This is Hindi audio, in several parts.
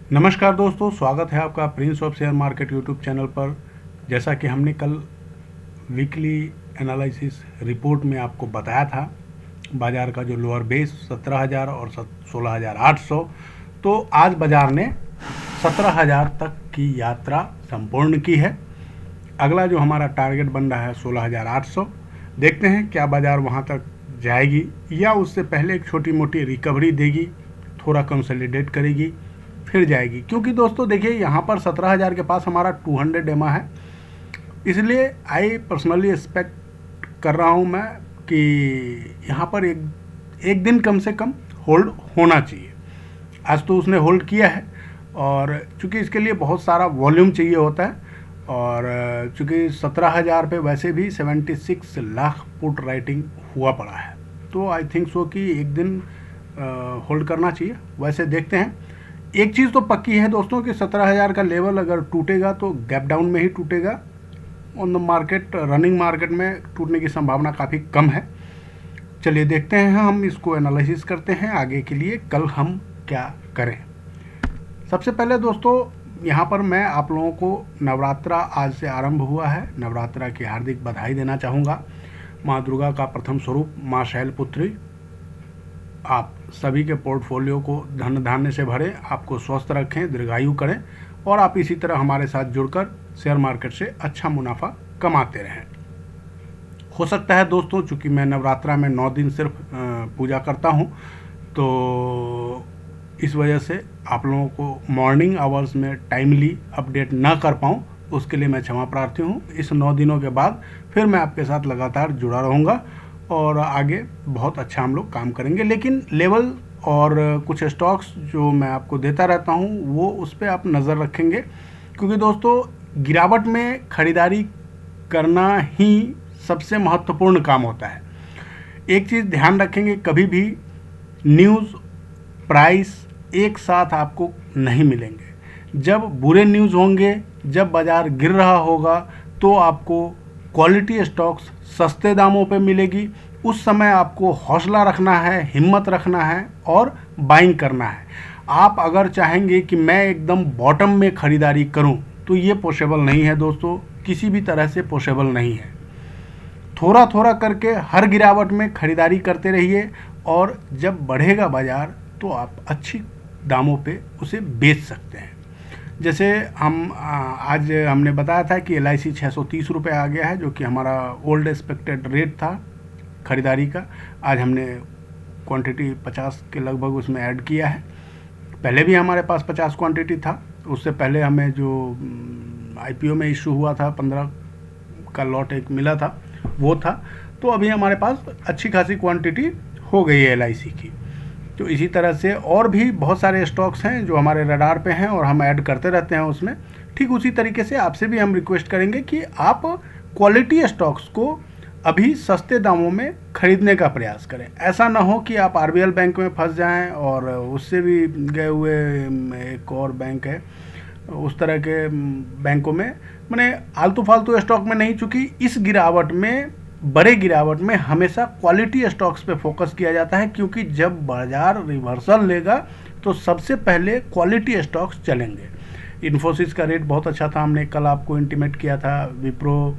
नमस्कार दोस्तों, स्वागत है आपका Prince of share market YouTube channel पर। जैसा कि हमने कल वीकली एनालिसिस रिपोर्ट में आपको बताया था, बाज़ार का जो लोअर बेस 17,000 और 16,800, तो आज बाज़ार ने 17,000 तक की यात्रा संपूर्ण की है। अगला जो हमारा टारगेट बन रहा है 16,800। देखते हैं क्या बाज़ार वहां तक जाएगी या उससे पहले एक छोटी मोटी रिकवरी देगी, थोड़ा कंसोलिडेट करेगी, फिर जाएगी। क्योंकि दोस्तों देखिए, यहाँ पर 17,000 के पास हमारा 200 एमए है, इसलिए आई पर्सनली एक्सपेक्ट कर रहा हूँ मैं कि यहाँ पर एक दिन कम से कम होल्ड होना चाहिए। आज तो उसने होल्ड किया है, और चूँकि इसके लिए बहुत सारा वॉल्यूम चाहिए होता है, और चूँकि 17,000 पे वैसे भी 76 लाख पुट राइटिंग हुआ पड़ा है, तो आई थिंक सो कि एक दिन होल्ड करना चाहिए। वैसे देखते हैं, एक चीज़ तो पक्की है दोस्तों कि 17,000 का लेवल अगर टूटेगा तो गैप डाउन में ही टूटेगा। On the market, running market में टूटने की संभावना काफ़ी कम है। चलिए देखते हैं, हम इसको एनालिसिस करते हैं आगे के लिए कल हम क्या करें। सबसे पहले दोस्तों, यहाँ पर मैं आप लोगों को नवरात्रा आज से आरंभ हुआ है, नवरात्रा की हार्दिक बधाई देना चाहूँगा। माँ दुर्गा का प्रथम स्वरूप माँ शैलपुत्री आप सभी के पोर्टफोलियो को धन धान्य से भरें, आपको स्वस्थ रखें, दीर्घायु करें, और आप इसी तरह हमारे साथ जुड़कर शेयर मार्केट से अच्छा मुनाफा कमाते रहें। हो सकता है दोस्तों, चूँकि मैं नवरात्रा में 9 दिन सिर्फ पूजा करता हूँ, तो इस वजह से आप लोगों को मॉर्निंग आवर्स में टाइमली अपडेट ना कर पाऊँ, उसके लिए मैं क्षमा प्रार्थी हूँ। इस 9 दिनों के बाद फिर मैं आपके साथ लगातार जुड़ा रहूँगा और आगे बहुत अच्छा हम लोग काम करेंगे। लेकिन लेवल और कुछ स्टॉक्स जो मैं आपको देता रहता हूँ, वो उस पर आप नज़र रखेंगे, क्योंकि दोस्तों गिरावट में खरीदारी करना ही सबसे महत्वपूर्ण काम होता है। एक चीज़ ध्यान रखेंगे, कभी भी न्यूज़ प्राइस एक साथ आपको नहीं मिलेंगे। जब बुरे न्यूज़ होंगे, जब बाज़ार गिर रहा होगा, तो आपको क्वालिटी स्टॉक्स सस्ते दामों पे मिलेगी। उस समय आपको हौसला रखना है, हिम्मत रखना है और बाइंग करना है। आप अगर चाहेंगे कि मैं एकदम बॉटम में ख़रीदारी करूं, तो ये पॉसिबल नहीं है दोस्तों, किसी भी तरह से पॉसिबल नहीं है। थोड़ा थोड़ा करके हर गिरावट में ख़रीदारी करते रहिए, और जब बढ़ेगा बाज़ार तो आप अच्छी दामों पे उसे बेच सकते हैं। जैसे आज हमने बताया था कि LIC 630 रुपये आ गया है, जो कि हमारा ओल्ड एक्सपेक्टेड रेट था ख़रीदारी का। आज हमने क्वांटिटी 50 के लगभग उसमें ऐड किया है। पहले भी हमारे पास 50 क्वांटिटी था, उससे पहले हमें जो IPO में इशू हुआ था 15 का लॉट एक मिला था, वो था। तो अभी हमारे पास अच्छी खासी क्वांटिटी हो गई है LIC की। तो इसी तरह से और भी बहुत सारे स्टॉक्स हैं जो हमारे रडार पे हैं और हम ऐड करते रहते हैं उसमें। ठीक उसी तरीके से आपसे भी हम रिक्वेस्ट करेंगे कि आप क्वालिटी स्टॉक्स को अभी सस्ते दामों में खरीदने का प्रयास करें। ऐसा ना हो कि आप RBL बैंक में फंस जाएं, और उससे भी गए हुए एक और बैंक है, उस तरह के बैंकों में, मैंने आलतू फालतू स्टॉक में नहीं। चूँकि इस गिरावट में, बड़े गिरावट में हमेशा क्वालिटी स्टॉक्स पे फोकस किया जाता है, क्योंकि जब बाजार रिवर्सल लेगा तो सबसे पहले क्वालिटी स्टॉक्स चलेंगे। इन्फोसिस का रेट बहुत अच्छा था, हमने कल आपको इंटीमेट किया था। विप्रो,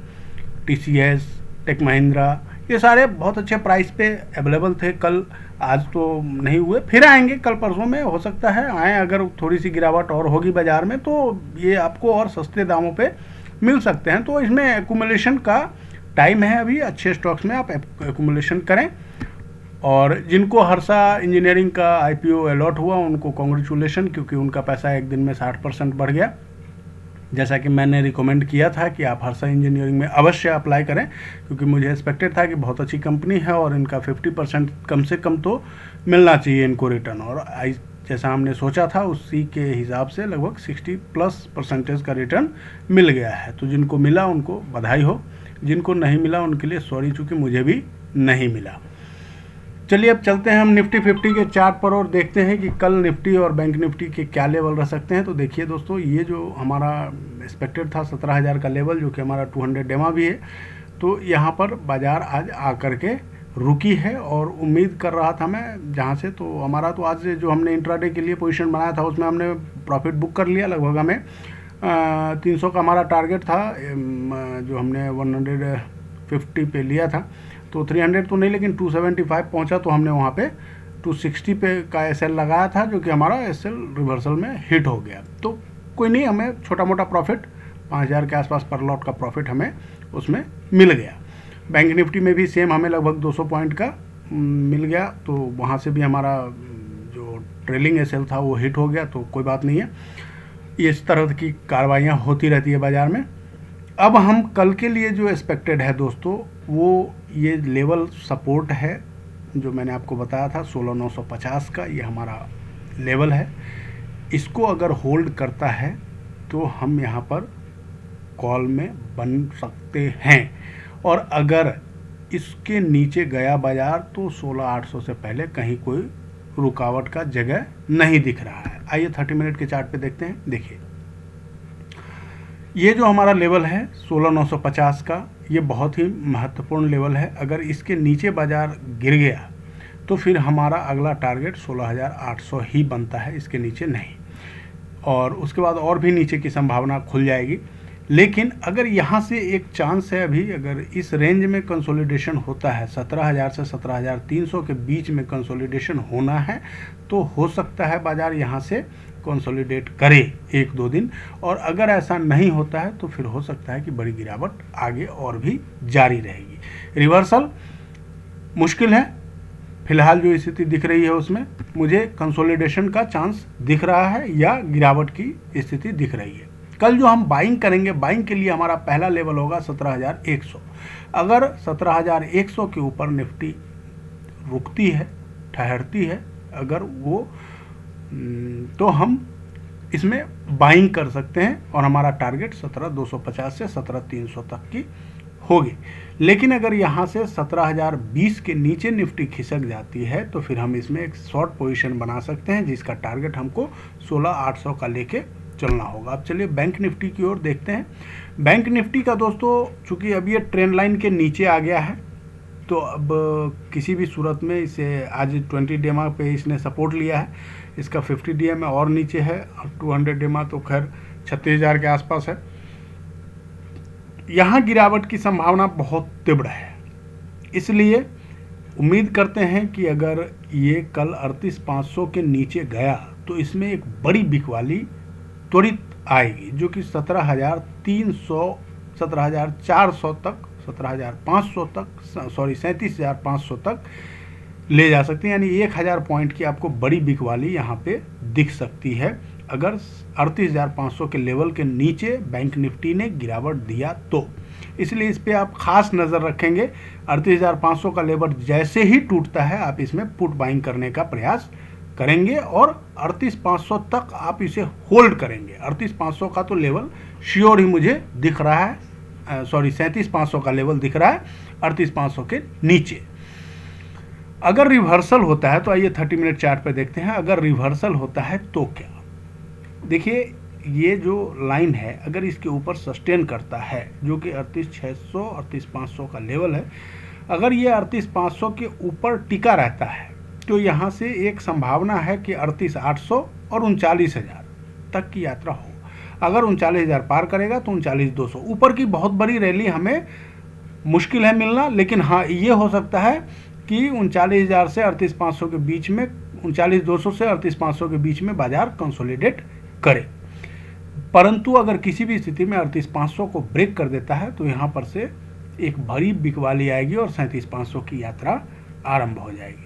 TCS, टेक महिंद्रा, ये सारे बहुत अच्छे प्राइस पे अवेलेबल थे कल। आज तो नहीं हुए, फिर आएंगे कल परसों में, हो सकता है आए। अगर थोड़ी सी गिरावट और होगी बाज़ार में तो ये आपको और सस्ते दामों पे मिल सकते हैं। तो इसमें एक्यूमुलेशन का टाइम है, अभी अच्छे स्टॉक्स में आप एक्यूमुलेशन करें। और जिनको हर्षा इंजीनियरिंग का IPO अलॉट हुआ, उनको कॉन्ग्रेचुलेशन, क्योंकि उनका पैसा एक दिन में 60% बढ़ गया। जैसा कि मैंने रिकमेंड किया था कि आप हर्षा इंजीनियरिंग में अवश्य अप्लाई करें, क्योंकि मुझे एक्सपेक्टेड था कि बहुत अच्छी कंपनी है और इनका 50% कम से कम तो मिलना चाहिए इनको रिटर्न। और जैसा हमने सोचा था उसी के हिसाब से लगभग 60+ % का रिटर्न मिल गया है। तो जिनको मिला उनको बधाई हो, जिनको नहीं मिला उनके लिए सॉरी, चूँकि मुझे भी नहीं मिला। चलिए अब चलते हैं हम निफ्टी 50 के चार्ट पर और देखते हैं कि कल निफ्टी और बैंक निफ्टी के क्या लेवल रह सकते हैं। तो देखिए दोस्तों, ये जो हमारा एक्सपेक्टेड था 17,000 का लेवल, जो कि हमारा 200 डेमा भी है, तो यहाँ पर बाज़ार आज आकर के रुकी है और उम्मीद कर रहा था मैं जहाँ से, तो हमारा तो आज जो हमने इंट्राडे के लिए पोजीशन बनाया था उसमें हमने प्रॉफिट बुक कर लिया। लगभग हमें 300 का हमारा टारगेट था, जो हमने 150 पे लिया था, तो 300 तो नहीं लेकिन 275 पहुंचा, तो हमने वहाँ पे 260 पे का एसएल लगाया था, जो कि हमारा एसएल रिवर्सल में हिट हो गया। तो कोई नहीं, हमें छोटा मोटा प्रॉफिट 5000 के आसपास पर लॉट का प्रॉफिट हमें उसमें मिल गया। बैंक निफ्टी में भी सेम हमें लगभग 200 पॉइंट का मिल गया, तो वहाँ से भी हमारा जो ट्रेलिंग एसएल था वो हिट हो गया, तो कोई बात नहीं है। इस तरह की कार्रवाइयाँ होती रहती है बाज़ार में। अब हम कल के लिए जो एक्सपेक्टेड है दोस्तों, वो ये लेवल सपोर्ट है जो मैंने आपको बताया था 16950 का, ये हमारा लेवल है। इसको अगर होल्ड करता है तो हम यहाँ पर कॉल में बन सकते हैं, और अगर इसके नीचे गया बाजार तो 16800 से पहले कहीं कोई रुकावट का जगह नहीं दिख रहा है। आइए 30 मिनट के चार्ट पे देखते हैं। देखिए, ये जो हमारा लेवल है 16950 का, ये बहुत ही महत्वपूर्ण लेवल है। अगर इसके नीचे बाजार गिर गया तो फिर हमारा अगला टारगेट 16800 ही बनता है, इसके नीचे नहीं, और उसके बाद और भी नीचे की संभावना खुल जाएगी। लेकिन अगर यहाँ से एक चांस है, अभी अगर इस रेंज में कंसोलिडेशन होता है, 17000 से 17300 के बीच में कंसोलिडेशन होना है, तो हो सकता है बाजार यहाँ से कंसोलिडेट करे 1-2 दिन, और अगर ऐसा नहीं होता है तो फिर हो सकता है कि बड़ी गिरावट आगे और भी जारी रहेगी। रिवर्सल मुश्किल है, फिलहाल जो स्थिति दिख रही है उसमें मुझे कंसोलिडेशन का चांस दिख रहा है या गिरावट की स्थिति दिख रही है। कल जो हम बाइंग करेंगे, बाइंग के लिए हमारा पहला लेवल होगा 17100। अगर 17100 के ऊपर निफ्टी रुकती है, ठहरती है अगर वो, तो हम इसमें बाइंग कर सकते हैं और हमारा टारगेट 17250 से 17300 तक की होगी। लेकिन अगर यहाँ से 17020 के नीचे निफ्टी खिसक जाती है तो फिर हम इसमें एक शॉर्ट पोजीशन बना सकते हैं, जिसका टारगेट हमको 16800 का लेके चलना होगा। अब चलिए बैंक निफ्टी की ओर देखते हैं। बैंक निफ्टी का दोस्तों, चूंकि अब ये ट्रेंड लाइन के नीचे आ गया है, तो अब किसी भी सूरत में इसे आज 20 डेमा पे इसने सपोर्ट लिया है, इसका 50 DMA और नीचे है, और 200 डेमा तो खैर 36000 के आसपास है। यहाँ गिरावट की संभावना बहुत तीव्र है, इसलिए उम्मीद करते हैं कि अगर ये कल 38500 के नीचे गया तो इसमें एक बड़ी बिकवाली त्वरित आएगी, जो कि 17300, 17400 तक, 17500 तक, 37500 तक ले जा सकती है। यानी 1000 पॉइंट की आपको बड़ी बिकवाली यहाँ पे दिख सकती है अगर 38500 के लेवल के नीचे बैंक निफ्टी ने गिरावट दिया तो। इसलिए इस पे आप खास नज़र रखेंगे। 38500 का लेवल जैसे ही टूटता है आप इसमें पुट बाइंग करने का प्रयास करेंगे, और 38500 तक आप इसे होल्ड करेंगे। 38500 का तो लेवल श्योर ही मुझे दिख रहा है, 37500 का लेवल दिख रहा है 38500 के नीचे। अगर रिवर्सल होता है तो आइए 30 मिनट चार्ट पे देखते हैं। अगर रिवर्सल होता है तो क्या, देखिए ये जो लाइन है अगर इसके ऊपर सस्टेन करता है, जो कि 38600, 38500 का लेवल है, अगर ये 38500 के ऊपर टिका रहता है तो यहाँ से एक संभावना है कि 38800 और 39000 तक की यात्रा हो। अगर 39000 पार करेगा तो 39200 ऊपर की बहुत बड़ी रैली हमें मुश्किल है मिलना, लेकिन हाँ ये हो सकता है कि 39000 से 38500 के बीच में, 39200 से 38500 के बीच में बाजार कंसोलिडेट करे। परंतु अगर किसी भी स्थिति में 38500 को ब्रेक कर देता है तो यहाँ पर से एक बड़ी बिकवाली आएगी और 37500 की यात्रा आरंभ हो जाएगी।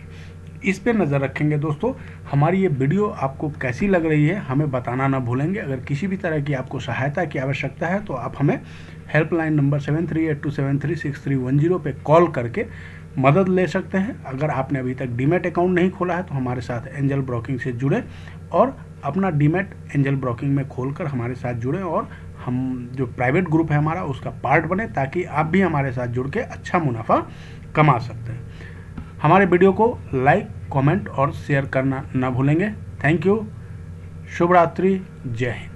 इस पे नज़र रखेंगे दोस्तों। हमारी ये वीडियो आपको कैसी लग रही है हमें बताना ना भूलेंगे। अगर किसी भी तरह की आपको सहायता की आवश्यकता है तो आप हमें हेल्पलाइन नंबर 7382736310 पे कॉल करके मदद ले सकते हैं। अगर आपने अभी तक डीमैट अकाउंट नहीं खोला है तो हमारे साथ एंजल ब्रोकिंग से जुड़े और अपना डीमैट एंजल ब्रोकिंग में खोलकर हमारे साथ जुड़ें, और हम जो प्राइवेट ग्रुप है हमारा उसका पार्ट बने, ताकि आप भी हमारे साथ जुड़ के अच्छा मुनाफा कमा सकते हैं। हमारे वीडियो को लाइक, कमेंट और शेयर करना ना भूलेंगे। Thank you. शुभ रात्रि। जय हिंद।